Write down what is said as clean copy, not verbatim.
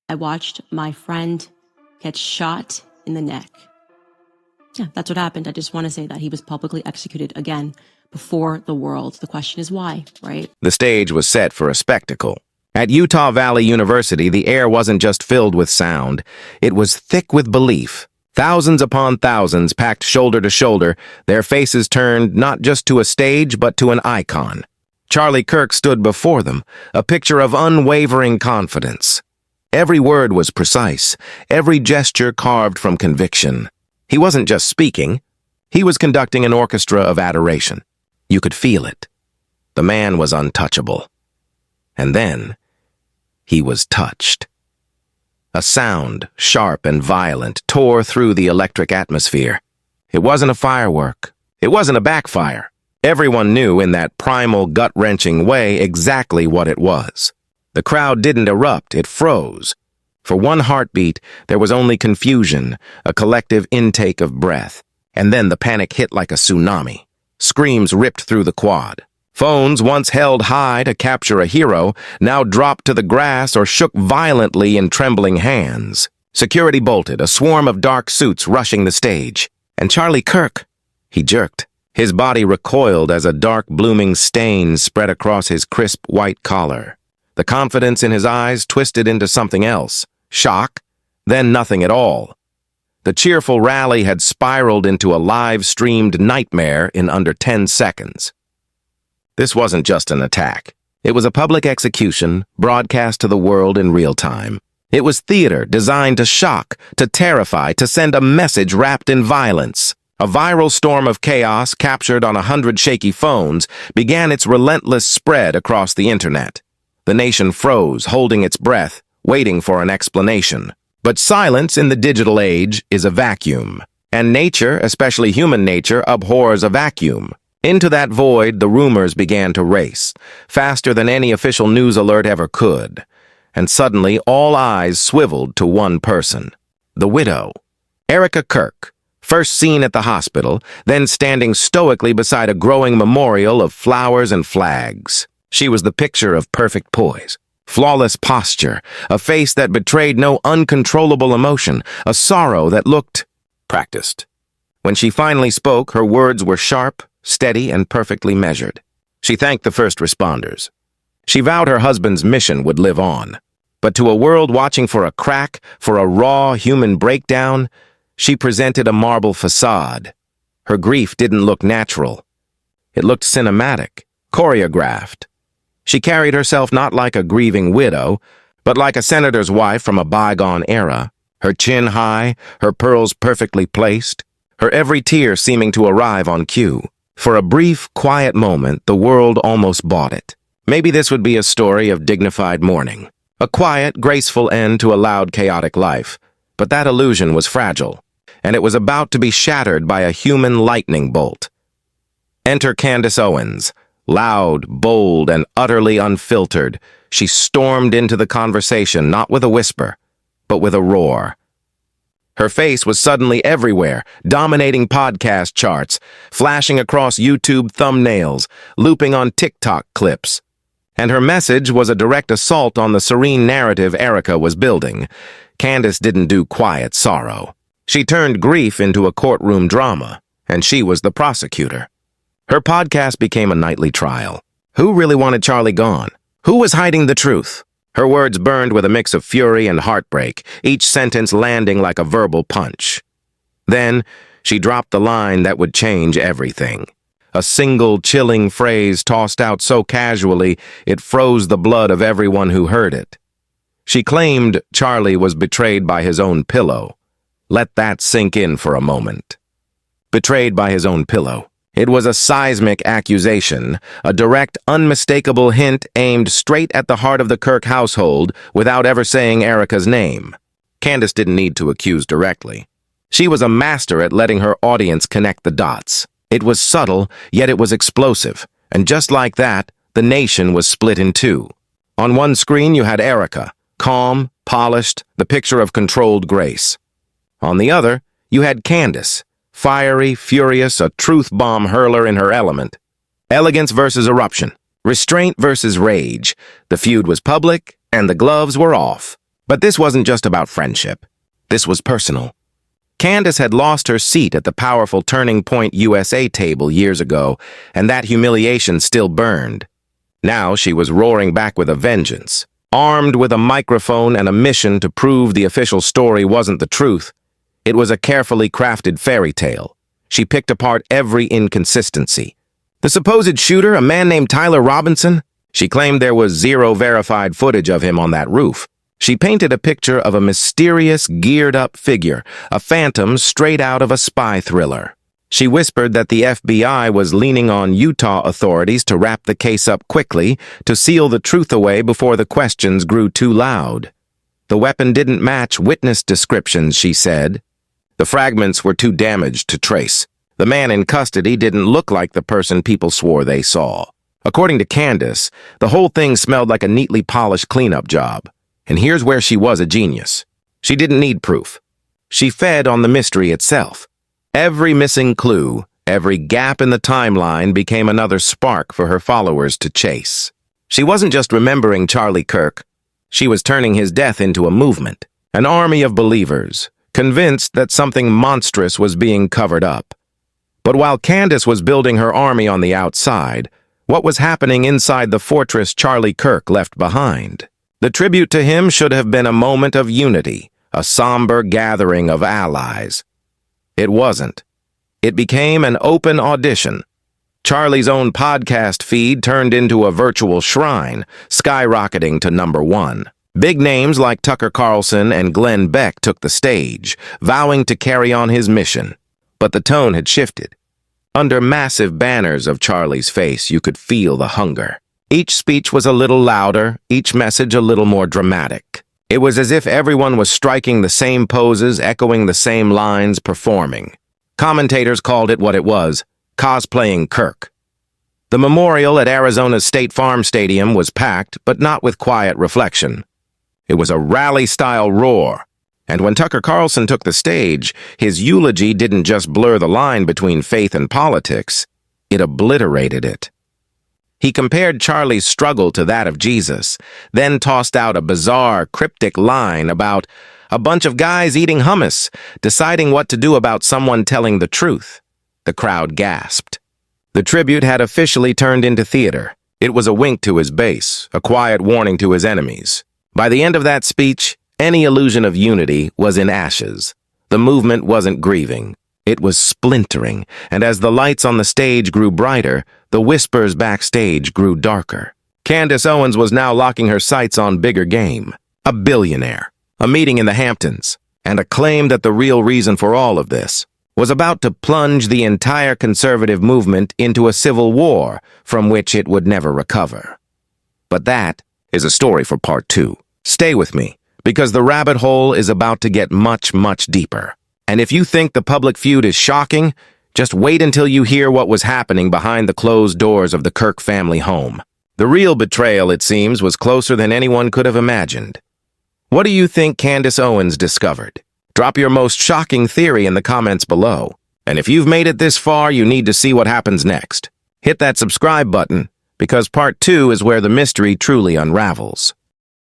I watched my friend get shot in the neck. Yeah, that's what happened. I just want to say that he was publicly executed again before the world. The question is why, right? The stage was set for a spectacle. At Utah Valley University, the air wasn't just filled with sound. It was thick with belief. Thousands upon thousands packed shoulder to shoulder, their faces turned not just to a stage but to an icon. Charlie Kirk stood before them, a picture of unwavering confidence. Every word was precise, every gesture carved from conviction. He wasn't just speaking, he was conducting an orchestra of adoration. You could feel it. The man was untouchable. And then, he was touched. A sound, sharp and violent, tore through the electric atmosphere. It wasn't a firework. It wasn't a backfire. Everyone knew in that primal, gut-wrenching way exactly what it was. The crowd didn't erupt, it froze. For one heartbeat, there was only confusion, a collective intake of breath. And then the panic hit like a tsunami. Screams ripped through the quad. Phones, once held high to capture a hero, now dropped to the grass or shook violently in trembling hands. Security bolted, a swarm of dark suits rushing the stage. And Charlie Kirk, he jerked. His body recoiled as a dark, blooming stain spread across his crisp white collar. The confidence in his eyes twisted into something else. Shock, then nothing at all. The cheerful rally had spiraled into a live-streamed nightmare in under 10 seconds. This wasn't just an attack. It was a public execution, broadcast to the world in real time. It was theater designed to shock, to terrify, to send a message wrapped in violence. A viral storm of chaos, captured on 100 shaky phones, began its relentless spread across the internet. The nation froze, holding its breath, waiting for an explanation. But silence in the digital age is a vacuum. And nature, especially human nature, abhors a vacuum. Into that void, the rumors began to race, faster than any official news alert ever could. And suddenly, all eyes swiveled to one person. The widow. Erica Kirk, first seen at the hospital, then standing stoically beside a growing memorial of flowers and flags. She was the picture of perfect poise, flawless posture, a face that betrayed no uncontrollable emotion, a sorrow that looked practiced. When she finally spoke, her words were sharp, steady, and perfectly measured. She thanked the first responders. She vowed her husband's mission would live on. But to a world watching for a crack, for a raw human breakdown, she presented a marble facade. Her grief didn't look natural. It looked cinematic, choreographed. She carried herself not like a grieving widow, but like a senator's wife from a bygone era, her chin high, her pearls perfectly placed, her every tear seeming to arrive on cue. For a brief, quiet moment, the world almost bought it. Maybe this would be a story of dignified mourning. A quiet, graceful end to a loud, chaotic life. But that illusion was fragile, and it was about to be shattered by a human lightning bolt. Enter Candace Owens. Loud, bold, and utterly unfiltered, she stormed into the conversation not with a whisper, but with a roar. Her face was suddenly everywhere, dominating podcast charts, flashing across YouTube thumbnails, looping on TikTok clips. And her message was a direct assault on the serene narrative Erica was building. Candace didn't do quiet sorrow. She turned grief into a courtroom drama, and she was the prosecutor. Her podcast became a nightly trial. Who really wanted Charlie gone? Who was hiding the truth? Her words burned with a mix of fury and heartbreak, each sentence landing like a verbal punch. Then, she dropped the line that would change everything. A single, chilling phrase tossed out so casually it froze the blood of everyone who heard it. She claimed Charlie was betrayed by his own pillow. Let that sink in for a moment. Betrayed by his own pillow. It was a seismic accusation, a direct, unmistakable hint aimed straight at the heart of the Kirk household without ever saying Erica's name. Candace didn't need to accuse directly. She was a master at letting her audience connect the dots. It was subtle, yet it was explosive, and just like that, the nation was split in two. On one screen you had Erica, calm, polished, the picture of controlled grace. On the other, you had Candace, fiery, furious, a truth bomb hurler in her element. Elegance versus eruption. Restraint versus rage. The feud was public, and the gloves were off. But this wasn't just about friendship. This was personal. Candace had lost her seat at the powerful Turning Point USA table years ago, and that humiliation still burned. Now she was roaring back with a vengeance, armed with a microphone and a mission to prove the official story wasn't the truth. It was a carefully crafted fairy tale. She picked apart every inconsistency. The supposed shooter, a man named Tyler Robinson? She claimed there was zero verified footage of him on that roof. She painted a picture of a mysterious, geared-up figure, a phantom straight out of a spy thriller. She whispered that the FBI was leaning on Utah authorities to wrap the case up quickly, to seal the truth away before the questions grew too loud. The weapon didn't match witness descriptions, she said. The fragments were too damaged to trace. The man in custody didn't look like the person people swore they saw. According to Candace, the whole thing smelled like a neatly polished cleanup job. And here's where she was a genius. She didn't need proof. She fed on the mystery itself. Every missing clue, every gap in the timeline became another spark for her followers to chase. She wasn't just remembering Charlie Kirk. She was turning his death into a movement, an army of believers, convinced that something monstrous was being covered up. But while Candace was building her army on the outside, what was happening inside the fortress Charlie Kirk left behind? The tribute to him should have been a moment of unity, a somber gathering of allies. It wasn't. It became an open audition. Charlie's own podcast feed turned into a virtual shrine, skyrocketing to #1. Big names like Tucker Carlson and Glenn Beck took the stage, vowing to carry on his mission. But the tone had shifted. Under massive banners of Charlie's face, you could feel the hunger. Each speech was a little louder, each message a little more dramatic. It was as if everyone was striking the same poses, echoing the same lines, performing. Commentators called it what it was, cosplaying Kirk. The memorial at Arizona's State Farm Stadium was packed, but not with quiet reflection. It was a rally-style roar. And when Tucker Carlson took the stage, his eulogy didn't just blur the line between faith and politics, it obliterated it. He compared Charlie's struggle to that of Jesus, then tossed out a bizarre, cryptic line about a bunch of guys eating hummus, deciding what to do about someone telling the truth. The crowd gasped. The tribute had officially turned into theater. It was a wink to his base, a quiet warning to his enemies. By the end of that speech, any illusion of unity was in ashes. The movement wasn't grieving. It was splintering, and as the lights on the stage grew brighter, the whispers backstage grew darker. Candace Owens was now locking her sights on bigger game. A billionaire, a meeting in the Hamptons, and a claim that the real reason for all of this was about to plunge the entire conservative movement into a civil war from which it would never recover. But that is a story for part 2. Stay with me, because the rabbit hole is about to get much, much deeper. And if you think the public feud is shocking, just wait until you hear what was happening behind the closed doors of the Kirk family home. The real betrayal, it seems, was closer than anyone could have imagined. What do you think Candace Owens discovered? Drop your most shocking theory in the comments below. And if you've made it this far, you need to see what happens next. Hit that subscribe button, because part 2 is where the mystery truly unravels.